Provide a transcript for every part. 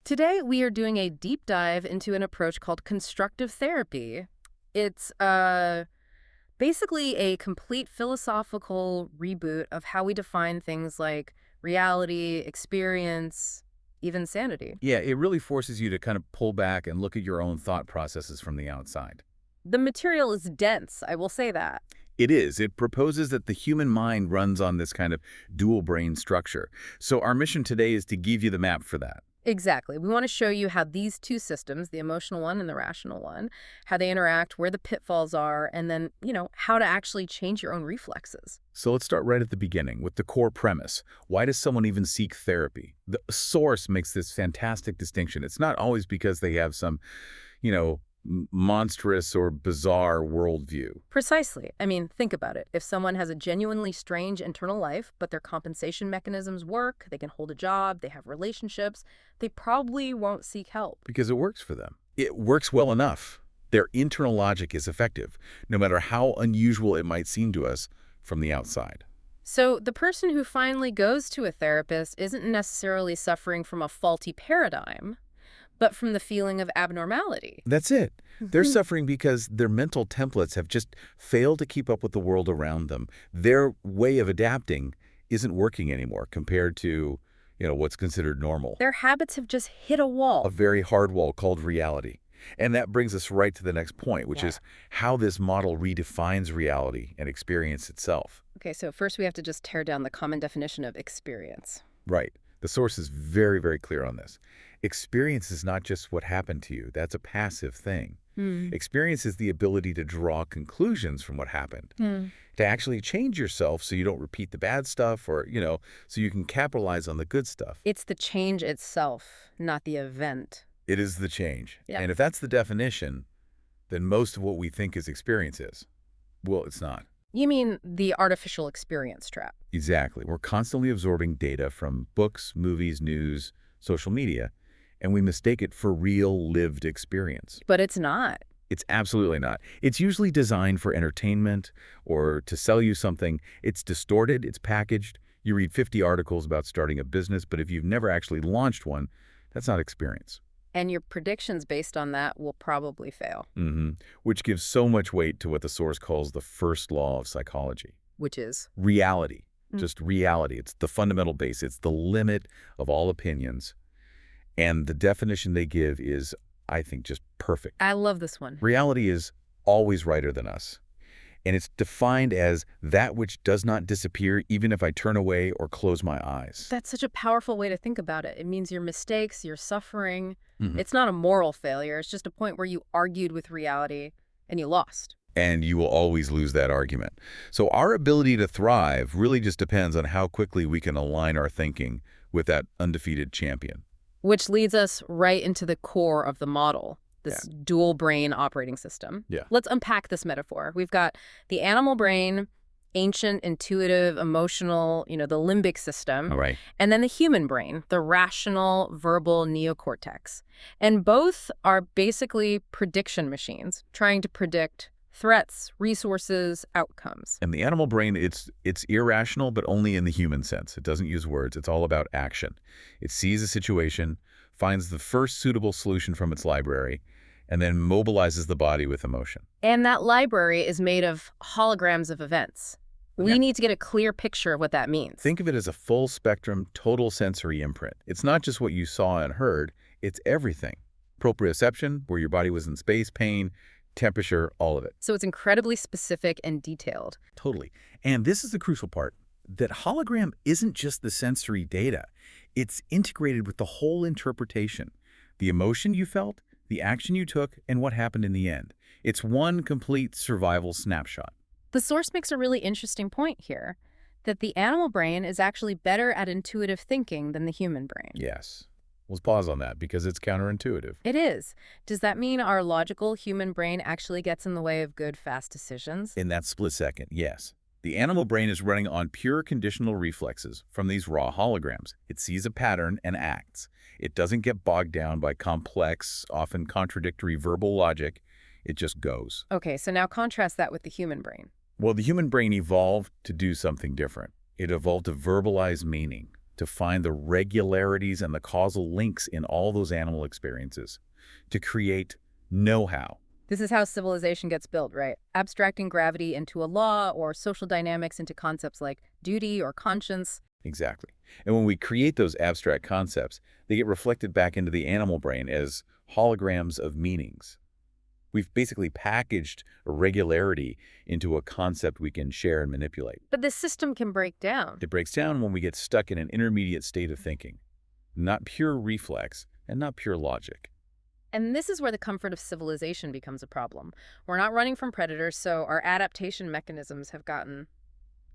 Today, we are doing a deep dive into an approach called constructive therapy. It's basically a complete philosophical reboot of how we define things like reality, experience, even sanity. Yeah, it really forces you to kind of pull back and look at your own thought processes from the outside. The material is dense, I will say that. It is. It proposes that the human mind runs on this kind of dual brain structure. So our mission today is to give you the map for that. Exactly. We want to show you how these two systems, the emotional one and the rational one, how they interact, where the pitfalls are, and then, how to actually change your own reflexes. So let's start right at the beginning with the core premise. Why does someone even seek therapy? The source makes this fantastic distinction. It's not always because they have some, monstrous or bizarre worldview. Precisely. I mean, think about it. If someone has a genuinely strange internal life, but their compensation mechanisms work, they can hold a job, they have relationships, they probably won't seek help. Because it works for them. It works well enough. Their internal logic is effective, no matter how unusual it might seem to us from the outside. So the person who finally goes to a therapist isn't necessarily suffering from a faulty paradigm, but from the feeling of abnormality. That's it. They're suffering because their mental templates have just failed to keep up with the world around them. Their way of adapting isn't working anymore compared to, what's considered normal. Their habits have just hit a wall. A very hard wall called reality. And that brings us right to the next point, which is how this model redefines reality and experience itself. Okay, so first we have to just tear down the common definition of experience. Right. The source is very, very clear on this. Experience is not just what happened to you. That's a passive thing. Experience is the ability to draw conclusions from what happened, to actually change yourself so you don't repeat the bad stuff or, so you can capitalize on the good stuff. It's the change itself, not the event. It is the change. Yeah. And if that's the definition, then most of what we think is experience is. Well, it's not. You mean the artificial experience trap? Exactly. We're constantly absorbing data from books, movies, news, social media, and we mistake it for real lived experience. But it's not. It's absolutely not. It's usually designed for entertainment or to sell you something. It's distorted, it's packaged. You read 50 articles about starting a business, but if you've never actually launched one, that's not experience. And your predictions based on that will probably fail. Which gives so much weight to what the source calls the first law of psychology. Which is? Reality. Just reality. It's the fundamental base. It's the limit of all opinions. And the definition they give is, I think, just perfect. I love this one. Reality is always righter than us. And it's defined as that which does not disappear even if I turn away or close my eyes. That's such a powerful way to think about it. It means your mistakes, your suffering. It's not a moral failure. It's just a point where you argued with reality and you lost. And you will always lose that argument. So our ability to thrive really just depends on how quickly we can align our thinking with that undefeated champion. Which leads us right into the core of the model, this dual brain operating system. Yeah. Let's unpack this metaphor. We've got the animal brain, ancient, intuitive, emotional, the limbic system. All right. And then the human brain, the rational, verbal neocortex. And both are basically prediction machines, trying to predict threats, resources, outcomes. And the animal brain, it's irrational, but only in the human sense. It doesn't use words. It's all about action. It sees a situation, finds the first suitable solution from its library, and then mobilizes the body with emotion. And that library is made of holograms of events. We need to get a clear picture of what that means. Think of it as a full-spectrum, total sensory imprint. It's not just what you saw and heard. It's everything. Proprioception, where your body was in space, pain, temperature, all of it. So it's incredibly specific and detailed. Totally. And this is the crucial part, that hologram isn't just the sensory data. It's integrated with the whole interpretation. The emotion you felt, the action you took, and what happened in the end. It's one complete survival snapshot. The source makes a really interesting point here, that the animal brain is actually better at intuitive thinking than the human brain. Yes. Let's pause on that because it's counterintuitive. It is. Does that mean our logical human brain actually gets in the way of good, fast decisions? In that split second, yes. The animal brain is running on pure conditional reflexes from these raw holograms. It sees a pattern and acts. It doesn't get bogged down by complex, often contradictory verbal logic. It just goes. Okay, so now contrast that with the human brain. Well, the human brain evolved to do something different. It evolved to verbalize meaning. to find the regularities and the causal links in all those animal experiences, to create know-how. This is how civilization gets built, right? Abstracting gravity into a law or social dynamics into concepts like duty or conscience. Exactly. And when we create those abstract concepts, they get reflected back into the animal brain as holograms of meanings. We've basically packaged a regularity into a concept we can share and manipulate. But this system can break down. It breaks down when we get stuck in an intermediate state of thinking, not pure reflex and not pure logic. And this is where the comfort of civilization becomes a problem. We're not running from predators, so our adaptation mechanisms have gotten,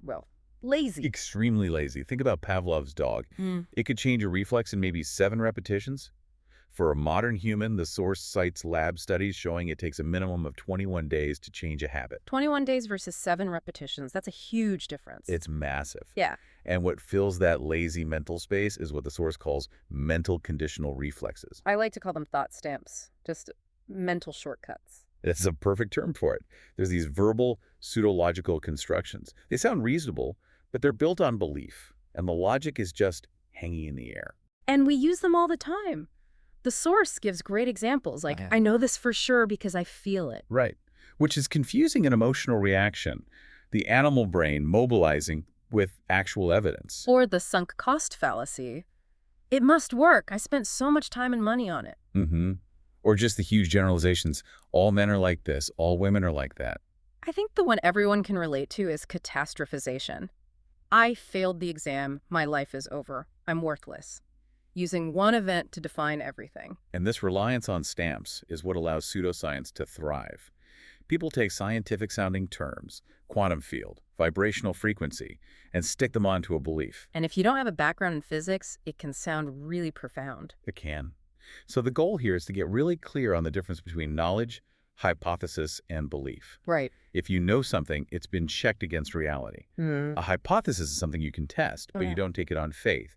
well, lazy. Extremely lazy. Think about Pavlov's dog. It could change a reflex in maybe 7 repetitions. For a modern human, the source cites lab studies showing it takes a minimum of 21 days to change a habit. 21 days versus 7 repetitions. That's a huge difference. It's massive. Yeah. And what fills that lazy mental space is what the source calls mental conditional reflexes. I like to call them thought stamps, just mental shortcuts. That's a perfect term for it. There's these verbal, pseudo-logical constructions. They sound reasonable, but they're built on belief, and the logic is just hanging in the air. And we use them all the time. The source gives great examples, like, I know this for sure because I feel it. Right. Which is confusing an emotional reaction, the animal brain mobilizing with actual evidence. Or the sunk cost fallacy. It must work. I spent so much time and money on it. Or just the huge generalizations. All men are like this. All women are like that. I think the one everyone can relate to is catastrophization. I failed the exam. My life is over. I'm worthless. Using one event to define everything. And this reliance on stamps is what allows pseudoscience to thrive. People take scientific-sounding terms, quantum field, vibrational frequency, and stick them onto a belief. And if you don't have a background in physics, it can sound really profound. It can. So the goal here is to get really clear on the difference between knowledge, hypothesis, and belief. Right. If you know something, it's been checked against reality. A hypothesis is something you can test, but you don't take it on faith.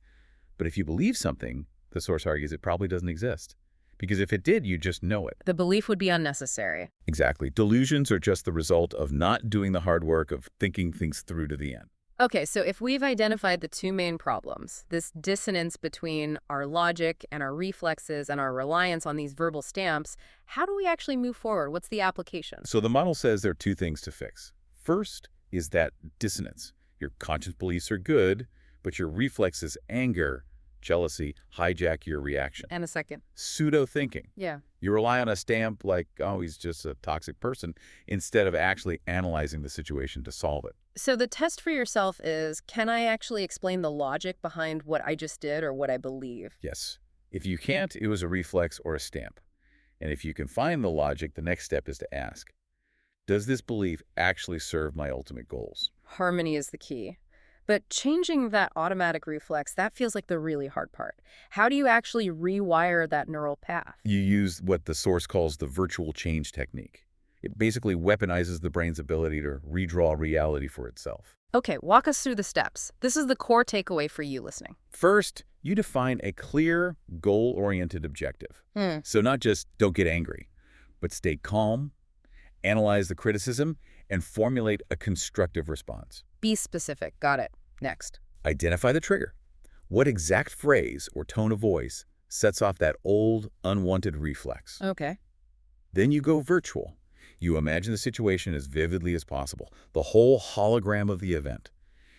But if you believe something, the source argues it probably doesn't exist. Because if it did, you just know it. The belief would be unnecessary. Exactly. Delusions are just the result of not doing the hard work of thinking things through to the end. Okay, so if we've identified the 2 main problems, this dissonance between our logic and our reflexes and our reliance on these verbal stamps, how do we actually move forward? What's the application? So the model says there are 2 things to fix. First is that dissonance. Your conscious beliefs are good, but your reflexes, anger, jealousy, hijack your reaction. And a second. Pseudo-thinking. Yeah. You rely on a stamp like, oh, he's just a toxic person, instead of actually analyzing the situation to solve it. So the test for yourself is, can I actually explain the logic behind what I just did or what I believe? Yes. If you can't, it was a reflex or a stamp. And if you can find the logic, the next step is to ask, does this belief actually serve my ultimate goals? Harmony is the key. But changing that automatic reflex, that feels like the really hard part. How do you actually rewire that neural path? You use what the source calls the virtual change technique. It basically weaponizes the brain's ability to redraw reality for itself. Okay, walk us through the steps. This is the core takeaway for you listening. First, you define a clear, goal-oriented objective. So not just don't get angry, but stay calm, analyze the criticism, and formulate a constructive response. Be specific. Got it. Next. Identify the trigger. What exact phrase or tone of voice sets off that old, unwanted reflex? Okay. Then you go virtual. You imagine the situation as vividly as possible, the whole hologram of the event.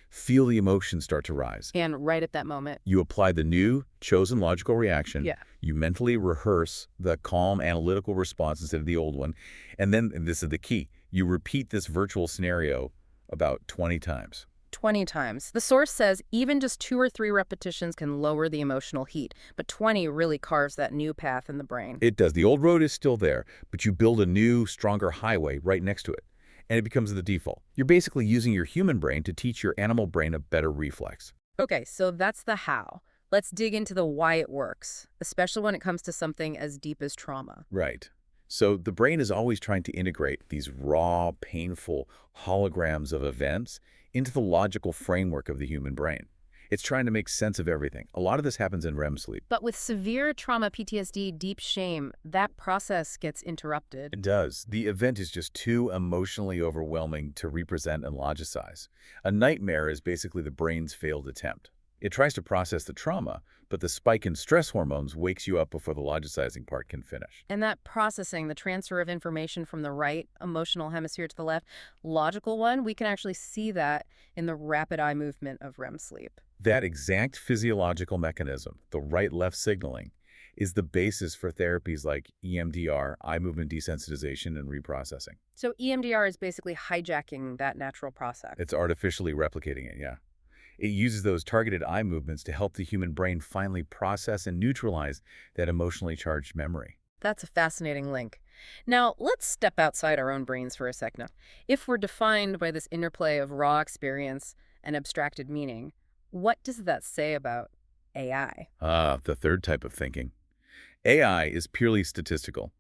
Feel the emotions start to rise. And right at that moment. You apply the new, chosen logical reaction. Yeah. You mentally rehearse the calm, analytical response instead of the old one. And then, and this is the key, you repeat this virtual scenario about 20 times. 20 times. The source says even just 2 or 3 repetitions can lower the emotional heat, but 20 really carves that new path in the brain. It does. The old road is still there, but you build a new, stronger highway right next to it, and it becomes the default. You're basically using your human brain to teach your animal brain a better reflex. Okay, so that's the how. Let's dig into the why it works, especially when it comes to something as deep as trauma. Right. So the brain is always trying to integrate these raw, painful holograms of events into the logical framework of the human brain. It's trying to make sense of everything. A lot of this happens in REM sleep. But with severe trauma, PTSD, deep shame, that process gets interrupted. It does. The event is just too emotionally overwhelming to represent and logicize. A nightmare is basically the brain's failed attempt. It tries to process the trauma, but the spike in stress hormones wakes you up before the logicizing part can finish. And that processing, the transfer of information from the right emotional hemisphere to the left logical one, we can actually see that in the rapid eye movement of REM sleep. That exact physiological mechanism, the right-left signaling, is the basis for therapies like EMDR, eye movement desensitization, and reprocessing. So EMDR is basically hijacking that natural process. It's artificially replicating it, yeah. It uses those targeted eye movements to help the human brain finally process and neutralize that emotionally charged memory. That's a fascinating link. Now, let's step outside our own brains for a sec now. If we're defined by this interplay of raw experience and abstracted meaning, what does that say about AI? The third type of thinking. AI is purely statistical.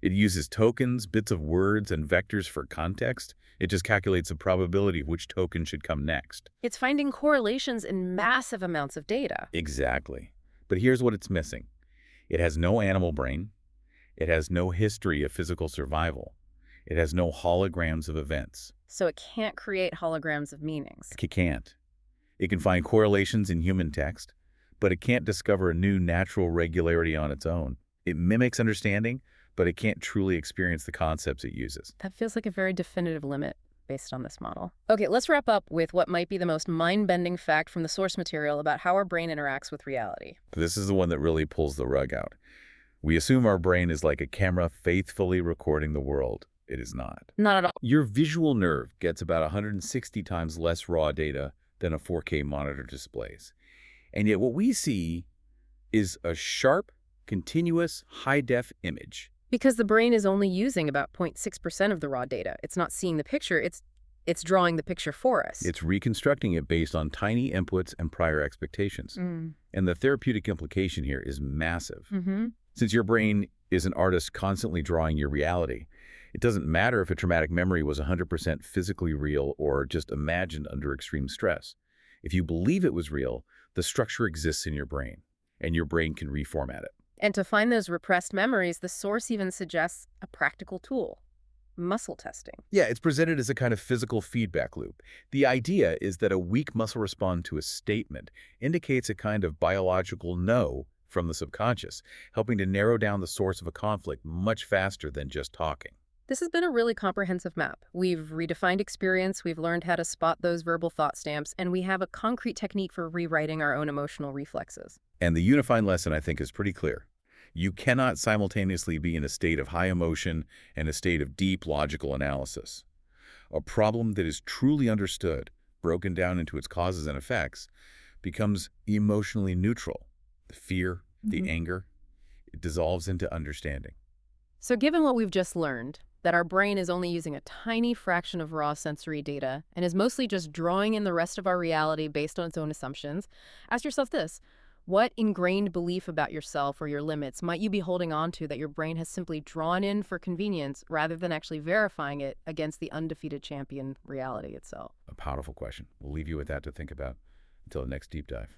It uses tokens, bits of words, and vectors for context. It just calculates the probability of which token should come next. It's finding correlations in massive amounts of data. Exactly. But here's what it's missing. It has no animal brain. It has no history of physical survival. It has no holograms of events. So it can't create holograms of meanings. It can't. It can find correlations in human text, but it can't discover a new natural regularity on its own. It mimics understanding, but it can't truly experience the concepts it uses. That feels like a very definitive limit based on this model. Okay, let's wrap up with what might be the most mind-bending fact from the source material about how our brain interacts with reality. This is the one that really pulls the rug out. We assume our brain is like a camera faithfully recording the world. It is not. Not at all. Your visual nerve gets about 160 times less raw data than a 4K monitor displays. And yet what we see is a sharp, continuous, high-def image. Because the brain is only using about 0.6% of the raw data. It's not seeing the picture, it's drawing the picture for us. It's reconstructing it based on tiny inputs and prior expectations. And the therapeutic implication here is massive. Since your brain is an artist constantly drawing your reality, it doesn't matter if a traumatic memory was 100% physically real or just imagined under extreme stress. If you believe it was real, the structure exists in your brain, and your brain can reformat it. And to find those repressed memories, the source even suggests a practical tool: muscle testing. Yeah, it's presented as a kind of physical feedback loop. The idea is that a weak muscle response to a statement indicates a kind of biological no from the subconscious, helping to narrow down the source of a conflict much faster than just talking. This has been a really comprehensive map. We've redefined experience, we've learned how to spot those verbal thought stamps, and we have a concrete technique for rewriting our own emotional reflexes. And the unifying lesson, I think, is pretty clear. You cannot simultaneously be in a state of high emotion and a state of deep logical analysis. A problem that is truly understood, broken down into its causes and effects, becomes emotionally neutral. The fear, the anger, it dissolves into understanding. So given what we've just learned, that our brain is only using a tiny fraction of raw sensory data and is mostly just drawing in the rest of our reality based on its own assumptions, ask yourself this: what ingrained belief about yourself or your limits might you be holding on to that your brain has simply drawn in for convenience rather than actually verifying it against the undefeated champion reality itself? A powerful question. We'll leave you with that to think about until the next deep dive.